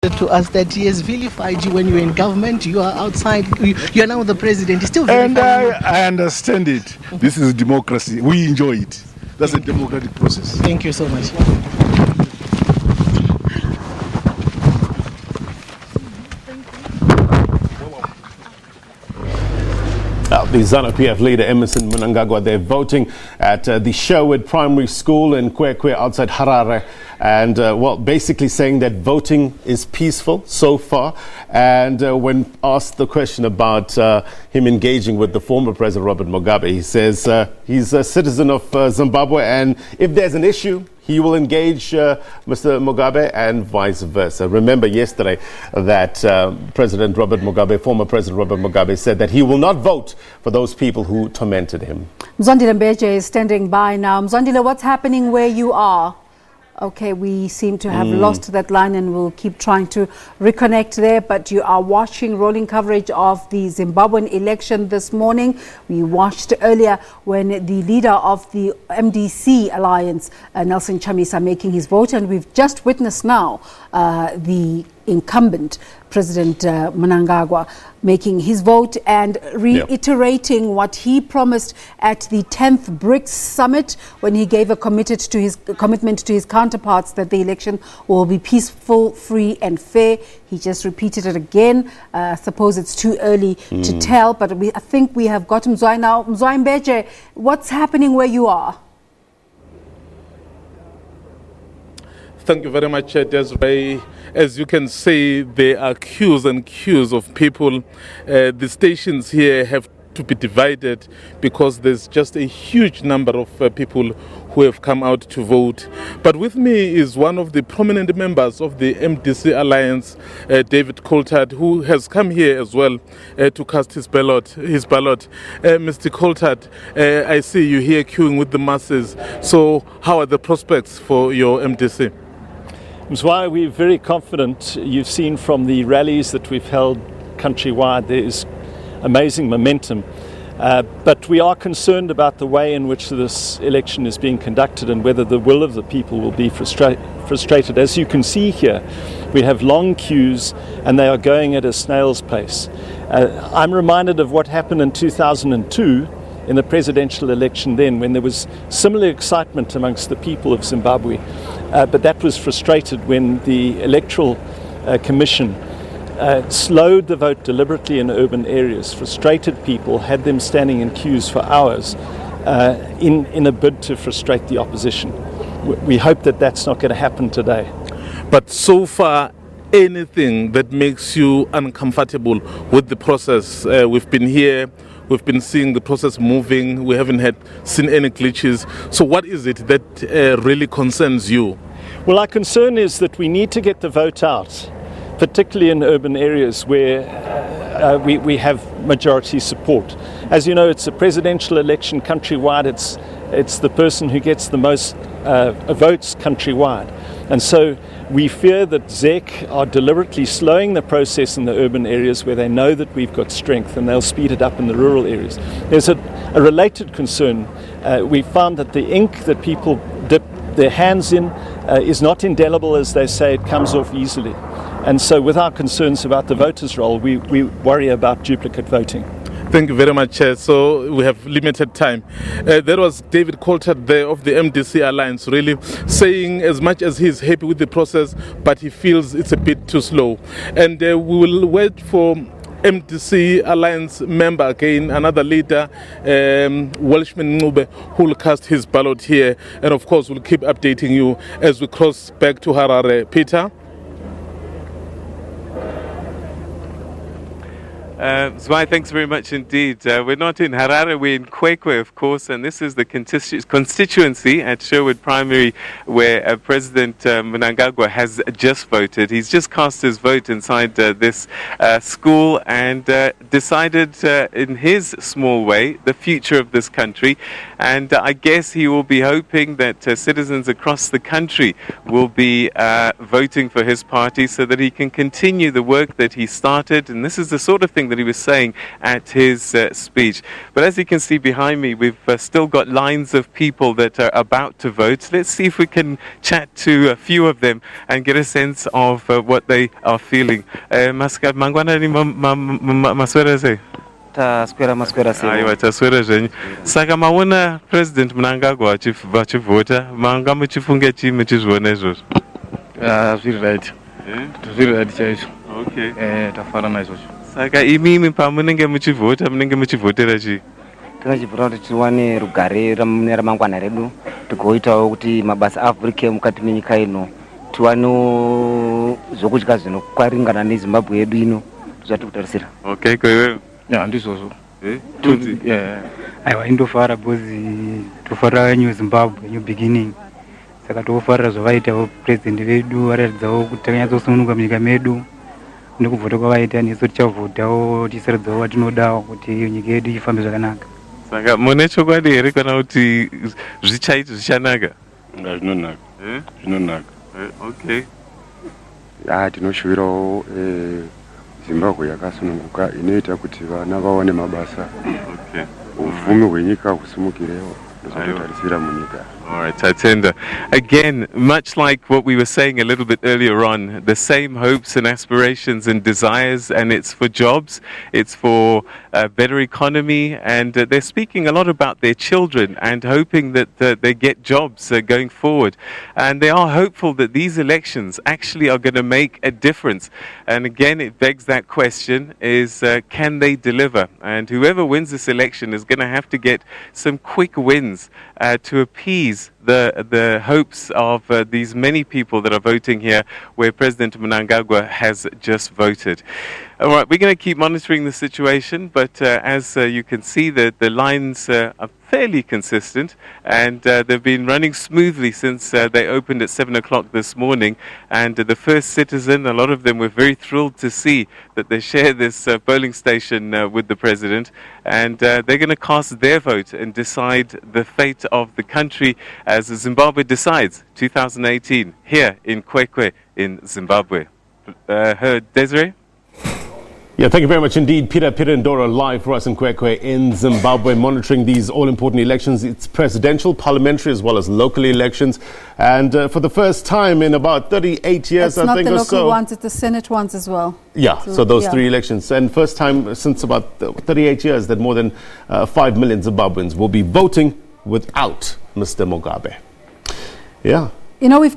to us that he has vilified you when you were in government. You are outside. You are now the president. He's still vilifying you. And I understand it. This is democracy. We enjoy it. That's a democratic process. Thank you so much. The ZANU-PF leader Emmerson Mnangagwa, they're voting at the Sherwood Primary School in Kwekwe outside Harare, and basically saying that voting is peaceful so far. And when asked the question about him engaging with the former President Robert Mugabe, he says he's a citizen of Zimbabwe, and if there's an issue, he will engage Mr. Mugabe and vice versa. Remember yesterday that President Robert Mugabe, former President Robert Mugabe, said that he will not vote for those people who tormented him. Mzwandile Mbeje is standing by now. Mzwandile, what's happening where you are? Okay, we seem to have lost that line, and we'll keep trying to reconnect there. But you are watching rolling coverage of the Zimbabwean election this morning. We watched earlier when the leader of the MDC Alliance, Nelson Chamisa, making his vote. And we've just witnessed now the incumbent President Mnangagwa making his vote and reiterating what he promised at the 10th BRICS summit when he gave a commitment to his counterparts that the election will be peaceful, free and fair. He just repeated it again. I suppose it's too early to tell, but I think we have got Mzwai now. Mzwandile Mbeje, what's happening where you are? Thank you very much, Desiree. As you can see, there are queues and queues of people. The stations here have to be divided because there's just a huge number of people who have come out to vote. But with me is one of the prominent members of the MDC Alliance, David Coulthard, who has come here as well to cast his ballot. Mr. Coulthard, I see you here queuing with the masses. So how are the prospects for your MDC? Mzwai, we're very confident. You've seen from the rallies that we've held countrywide, there is amazing momentum. But we are concerned about the way in which this election is being conducted and whether the will of the people will be frustrated. As you can see here, we have long queues and they are going at a snail's pace. I'm reminded of what happened in 2002 in the presidential election then, when there was similar excitement amongst the people of Zimbabwe. But that was frustrated when the Electoral Commission slowed the vote deliberately in urban areas, frustrated people, had them standing in queues for hours in a bid to frustrate the opposition. We hope that that's not going to happen today. But so far, anything that makes you uncomfortable with the process? We've been here, we've been seeing the process moving, we haven't seen any glitches. So what is it that really concerns you? Well, our concern is that we need to get the vote out, particularly in urban areas where we have majority support. As you know, it's a presidential election countrywide. It's the person who gets the most votes countrywide. And so we fear that ZEC are deliberately slowing the process in the urban areas where they know that we've got strength, and they'll speed it up in the rural areas. There's a related concern. We found that the ink that people dip their hands in is not indelible, as they say. It comes off easily. And so with our concerns about the voters' roll, we worry about duplicate voting. Thank you very much. So we have limited time. There was David Coulthard there of the MDC Alliance, really saying as much as he's happy with the process, but he feels it's a bit too slow. And we will wait for MDC Alliance member again, another leader, Welshman Ncube, who will cast his ballot here. And of course, we'll keep updating you as we cross back to Harare. Peter? Zwei, thanks very much indeed. We're not in Harare, we're in Kwekwe, of course, and this is the constituency at Sherwood Primary where President Mnangagwa has just voted. He's just cast his vote inside this school and decided in his small way the future of this country. And I guess he will be hoping that citizens across the country will be voting for his party so that he can continue the work that he started. And this is the sort of thing everything that he was saying at his speech. But as you can see behind me, we've still got lines of people that are about to vote. Let's see if we can chat to a few of them and get a sense of what they are feeling. Aiwa, taswera zvenyu. Saka maona President Mnangagwa vachivhota, manga muchifunga chii muchizviona izvozvo? Zviri right. Zviri right chaizvo. Okay. Tafara naizvozvo. Saka imimi pamunenge muchivhota munenge muchivhotera chii? Tinachivhota kuti tiwane rugare mune ramangwana redu, tigoitawo kuti mabasa avhurike mukati menyika ino, tiwanewo zvokudya zvinokwaringana neZimbabwe yedu ino zvati kutarisira. Okay, kwewewe? Ndizvozvo. Tuti? Aiwa, indofara bhozi tofarira new Zimbabwe, new beginning. Saka tofarira zvavaitawo president vedu varatidzawo kuti takanyatsosununguka munyika medu. Nekuvhota kwavaita nesu tichavhotawo tichisaridzawo watinodawo kuti nyika yedu ifambe zvakanaka. Saka mune chokwadi here kana kuti zvichaiti zvichanaka? Zvinonaka. Zvinonaka. Okay. Tinoshuvirawo Zimbabwe yakasununguka inoita kuti vana vaone mabasa. Okay. Ufumi hwenyika husumukirewo ndozotarisira munyika. All right, Tatenda. Again, much like what we were saying a little bit earlier on, the same hopes and aspirations and desires, and it's for jobs, it's for a better economy, and they're speaking a lot about their children and hoping that they get jobs going forward. And they are hopeful that these elections actually are going to make a difference. And again, it begs that question is, can they deliver? And whoever wins this election is going to have to get some quick wins to appease the hopes of these many people that are voting here where President Mnangagwa has just voted. All right, we're going to keep monitoring the situation, but as you can see, the lines are fairly consistent, and they've been running smoothly since they opened at 7 o'clock this morning. And the first citizen, a lot of them were very thrilled to see that they share this polling station with the president, and they're going to cast their vote and decide the fate of the country as Zimbabwe decides 2018 here in Kwekwe in Zimbabwe. Desiree? Yeah, thank you very much indeed. Peter Ndoro live for us in Kwekwe in Zimbabwe, monitoring these all-important elections. It's presidential, parliamentary, as well as local elections. And for the first time in about 38 years, I think, or so. It's not the local ones, it's the Senate ones as well. Yeah, so those three elections. And first time since about 38 years that more than 5 million Zimbabweans will be voting without Mr. Mugabe. Yeah. You know, we've